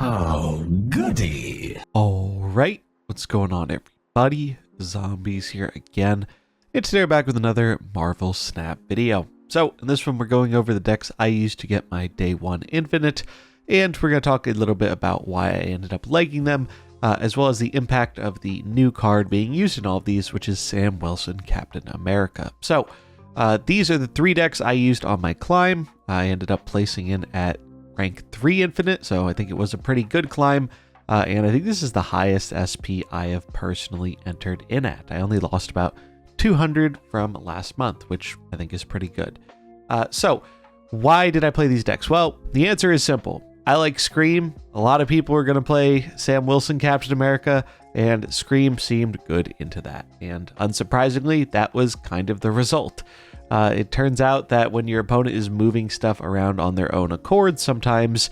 Oh, goody. All right, what's going on, everybody? Zombies here again. And today we're back with another Marvel Snap video. So in this one, we're going over the decks I used to get my Day 1 Infinite, and we're going to talk a little bit about why I ended up liking them, as well as the impact of the new card being used in all of these, which is Sam Wilson Captain America. So these are the three decks I used on my climb. I ended up placing in at rank 3 Infinite, so I think it was a pretty good climb. And I think this is the highest SP I have personally entered in at. I only lost about 200 from last month, which I think is pretty good. So why did I play these decks? Well, the answer is simple. I like Scream. A lot of people are going to play Sam Wilson Captain America, and Scream seemed good into that. And unsurprisingly, that was kind of the result. It turns out that when your opponent is moving stuff around on their own accord, sometimes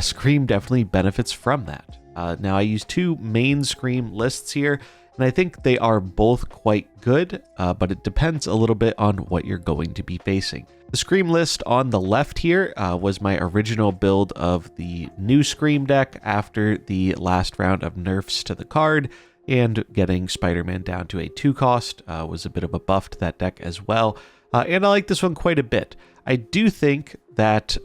Scream definitely benefits from that. Now, I use two main Scream lists here, and I think they are both quite good, but it depends a little bit on what you're going to be facing. The Scream list on the left here was my original build of the new Scream deck after the last round of nerfs to the card, and getting Spider-Man down to a 2-cost was a bit of a buff to that deck as well. And I like this one quite a bit. I do think that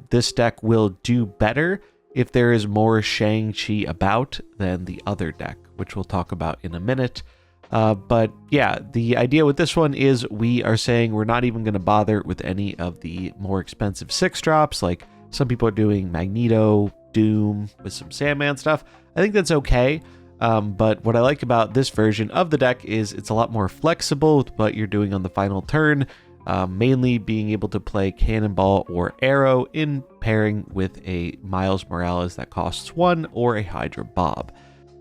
this deck will do better if there is more Shang-Chi about than the other deck, which we'll talk about in a minute. But yeah, the idea with this one is we are saying we're not even going to bother with any of the more expensive 6-drops, like some people are doing Magneto, Doom with some Sandman stuff. I think that's okay. But what I like about this version of the deck is it's a lot more flexible with what you're doing on the final turn, mainly being able to play Cannonball or Arrow in pairing with a Miles Morales that costs 1 or a Hydra Bob.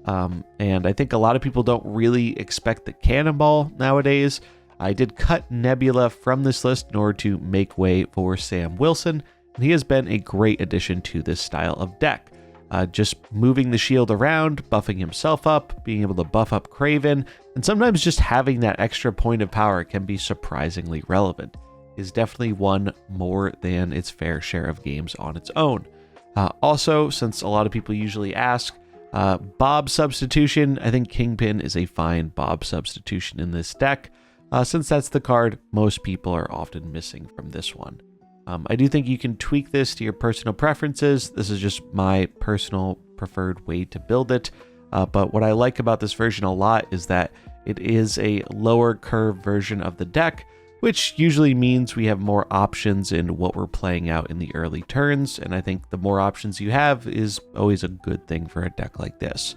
And I think a lot of people don't really expect the Cannonball nowadays. I did cut Nebula from this list in order to make way for Sam Wilson, and he has been a great addition to this style of deck. Just moving the shield around, buffing himself up, being able to buff up Kraven, and sometimes just having that extra point of power can be surprisingly relevant. Is definitely won more than its fair share of games on its own. Also, since a lot of people usually ask, Bob substitution, I think Kingpin is a fine Bob substitution in this deck, since that's the card most people are often missing from this one. I do think you can tweak this to your personal preferences. This is just my personal preferred way to build it. But what I like about this version a lot is that it is a lower curve version of the deck, which usually means we have more options in what we're playing out in the early turns. And I think the more options you have is always a good thing for a deck like this.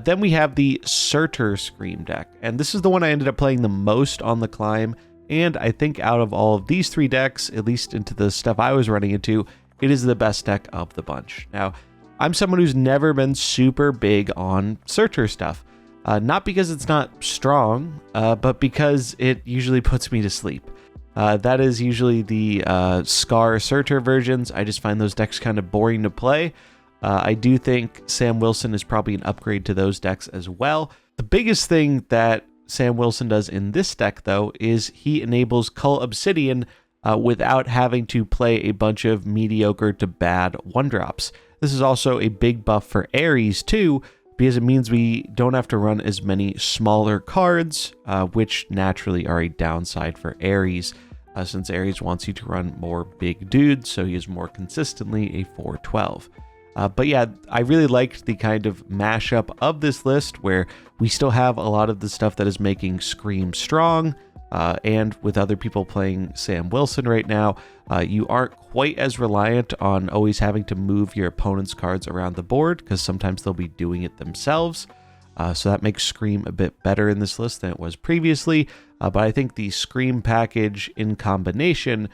Then we have the Surtur Scream deck. And this is the one I ended up playing the most on the climb. And I think out of all of these three decks, at least into the stuff I was running into, it is the best deck of the bunch. Now, I'm someone who's never been super big on Surtur stuff. Not because it's not strong, but because it usually puts me to sleep. That is usually the Scar Surtur versions. I just find those decks kind of boring to play. I do think Sam Wilson is probably an upgrade to those decks as well. The biggest thing that Sam Wilson does in this deck, though, is he enables Cull Obsidian without having to play a bunch of mediocre to bad 1-drops. This is also a big buff for Ares, too, because it means we don't have to run as many smaller cards, which naturally are a downside for Ares, since Ares wants you to run more big dudes, so he is more consistently a 4/12. But yeah, I really liked the kind of mashup of this list where we still have a lot of the stuff that is making Scream strong, and with other people playing Sam Wilson right now, you aren't quite as reliant on always having to move your opponent's cards around the board, because sometimes they'll be doing it themselves. So that makes Scream a bit better in this list than it was previously. But I think the Scream package in combination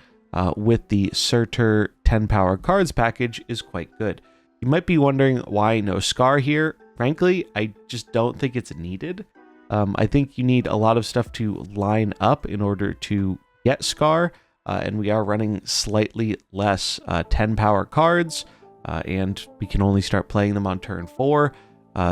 with the Surtur 10 power cards package is quite good. You might be wondering why no Scar here. Frankly, I just don't think it's needed. I think you need a lot of stuff to line up in order to get Scar, and we are running slightly less 10 power cards, and we can only start playing them on turn 4.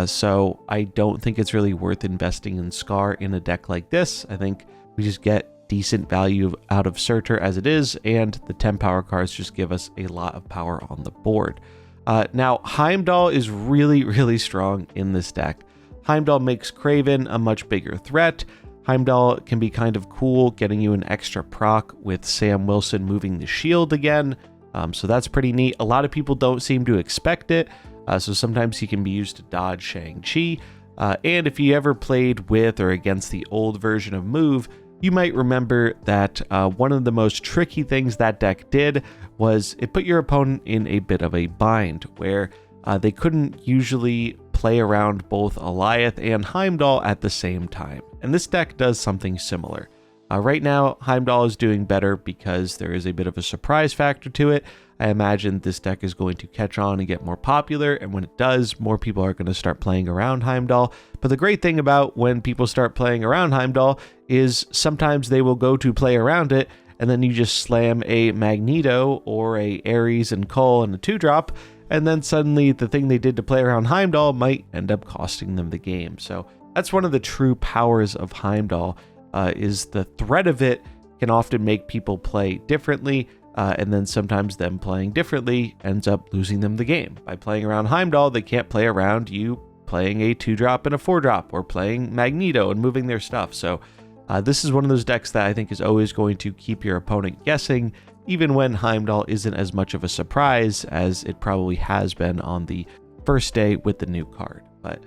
So I don't think it's really worth investing in Scar in a deck like this. I think we just get decent value out of Surtur as it is, and the 10 power cards just give us a lot of power on the board. Now, Heimdall is really, really strong in this deck. Heimdall makes Craven a much bigger threat. Heimdall can be kind of cool, getting you an extra proc with Sam Wilson moving the shield again. So that's pretty neat. A lot of people don't seem to expect it. So sometimes he can be used to dodge Shang-Chi. And if you ever played with or against the old version of Move, you might remember that one of the most tricky things that deck did was it put your opponent in a bit of a bind, where they couldn't usually play around both Alioth and Heimdall at the same time. And this deck does something similar. Right now, Heimdall is doing better because there is a bit of a surprise factor to it. I imagine this deck is going to catch on and get more popular, and when it does, more people are going to start playing around Heimdall. But the great thing about when people start playing around Heimdall is sometimes they will go to play around it, and then you just slam a Magneto or a Ares and Cull and a 2-drop, and then suddenly the thing they did to play around Heimdall might end up costing them the game. So that's one of the true powers of Heimdall, is the threat of it can often make people play differently, and then sometimes them playing differently ends up losing them the game. By playing around Heimdall, they can't play around you playing a 2-drop and a 4-drop, or playing Magneto and moving their stuff. So this is one of those decks that I think is always going to keep your opponent guessing, even when Heimdall isn't as much of a surprise as it probably has been on the first day with the new card. But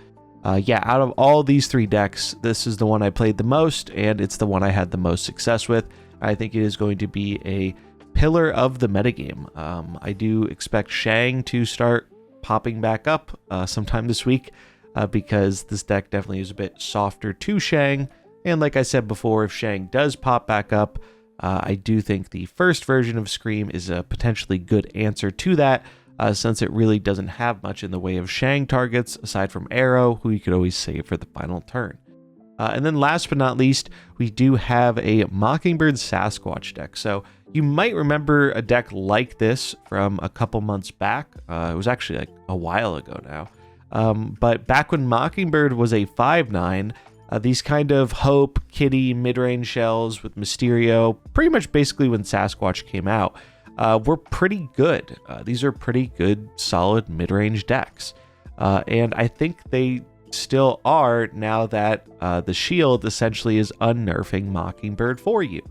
yeah, out of all these 3 decks, this is the one I played the most, and it's the one I had the most success with. I think it is going to be a pillar of the metagame. I do expect Shang to start popping back up sometime this week, because this deck definitely is a bit softer to Shang. And like I said before, if Shang does pop back up, I do think the first version of Scream is a potentially good answer to that, since it really doesn't have much in the way of Shang targets, aside from Arrow, who you could always save for the final turn. And then last but not least, we do have a Mockingbird Sasquatch deck. So you might remember a deck like this from a couple months back. It was actually like a while ago now. But back when Mockingbird was a 5/9, these kind of Hope, Kitty, mid-range shells with Mysterio, pretty much basically when Sasquatch came out, were pretty good. These are pretty good, solid mid-range decks. And I think they still are, now that the shield essentially is unnerfing Mockingbird for you.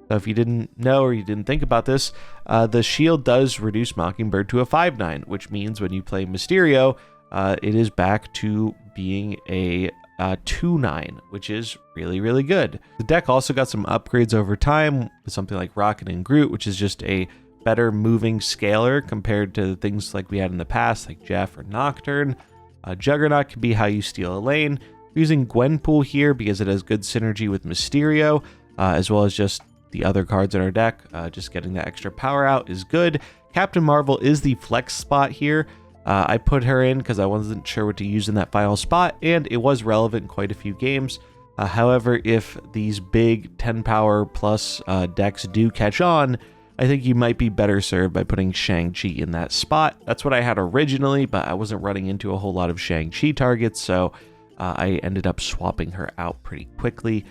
So if you didn't know or you didn't think about this, the shield does reduce Mockingbird to a 5/9, which means when you play Mysterio, it is back to being a 2/9, which is really, really good. The deck also got some upgrades over time with something like Rocket and Groot, which is just a better moving scaler compared to things like we had in the past, like Jeff or Nocturne. Juggernaut can be how you steal a lane. We're using Gwenpool here because it has good synergy with Mysterio, as well as just the other cards in our deck. Just getting that extra power out is good. Captain Marvel is the flex spot here. I put her in because I wasn't sure what to use in that final spot, and it was relevant in quite a few games. However, if these big 10 power plus decks do catch on, I think you might be better served by putting Shang-Chi in that spot. That's what I had originally, but I wasn't running into a whole lot of Shang-Chi targets, so I ended up swapping her out pretty quickly.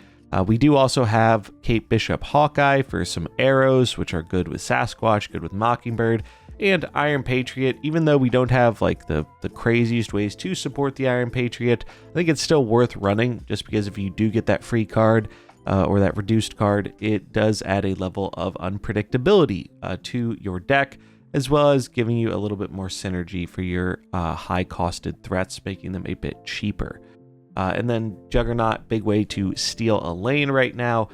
We do also have Kate Bishop Hawkeye for some arrows, which are good with Sasquatch, good with Mockingbird, and Iron Patriot. Even though we don't have like the craziest ways to support the Iron Patriot, I think it's still worth running, just because if you do get that free card, or that reduced card, it does add a level of unpredictability to your deck, as well as giving you a little bit more synergy for your high-costed threats, making them a bit cheaper. And then Juggernaut, big way to steal a lane right now,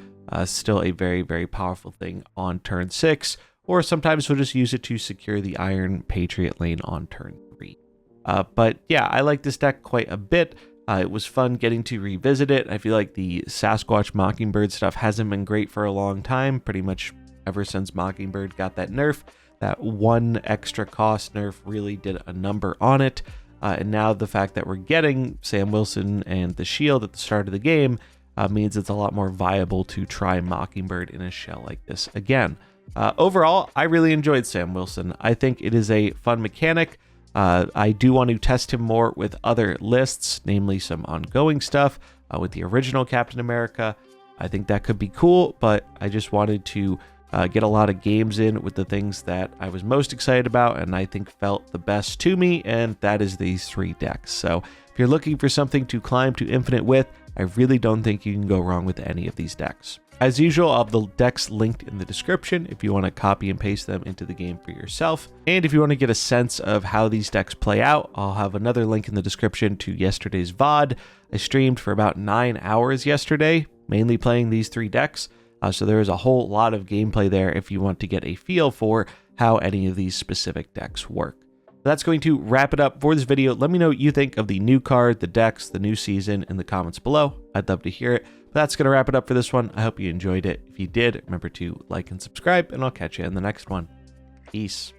still a very, very powerful thing on turn 6, or sometimes we'll just use it to secure the Iron Patriot lane on turn 3. But yeah, I like this deck quite a bit. It was fun getting to revisit it. I feel like the Sasquatch Mockingbird stuff hasn't been great for a long time, pretty much ever since Mockingbird got that nerf. That one extra cost nerf really did a number on it. And now the fact that we're getting Sam Wilson and the shield at the start of the game means it's a lot more viable to try Mockingbird in a shell like this again. Overall, I really enjoyed Sam Wilson. I think it is a fun mechanic. I do want to test him more with other lists, namely some ongoing stuff with the original Captain America. I think that could be cool, but I just wanted to get a lot of games in with the things that I was most excited about and I think felt the best to me, and that is these 3 decks. So if you're looking for something to climb to infinite with, I really don't think you can go wrong with any of these decks. As usual, I'll have the decks linked in the description if you want to copy and paste them into the game for yourself. And if you want to get a sense of how these decks play out, I'll have another link in the description to yesterday's VOD. I streamed for about 9 hours yesterday, mainly playing these 3 decks. So there is a whole lot of gameplay there if you want to get a feel for how any of these specific decks work. That's going to wrap it up for this video. Let me know what you think of the new card, the decks, the new season in the comments below. I'd love to hear it. But that's going to wrap it up for this one. I hope you enjoyed it. If you did, remember to like and subscribe, and I'll catch you in the next one. Peace.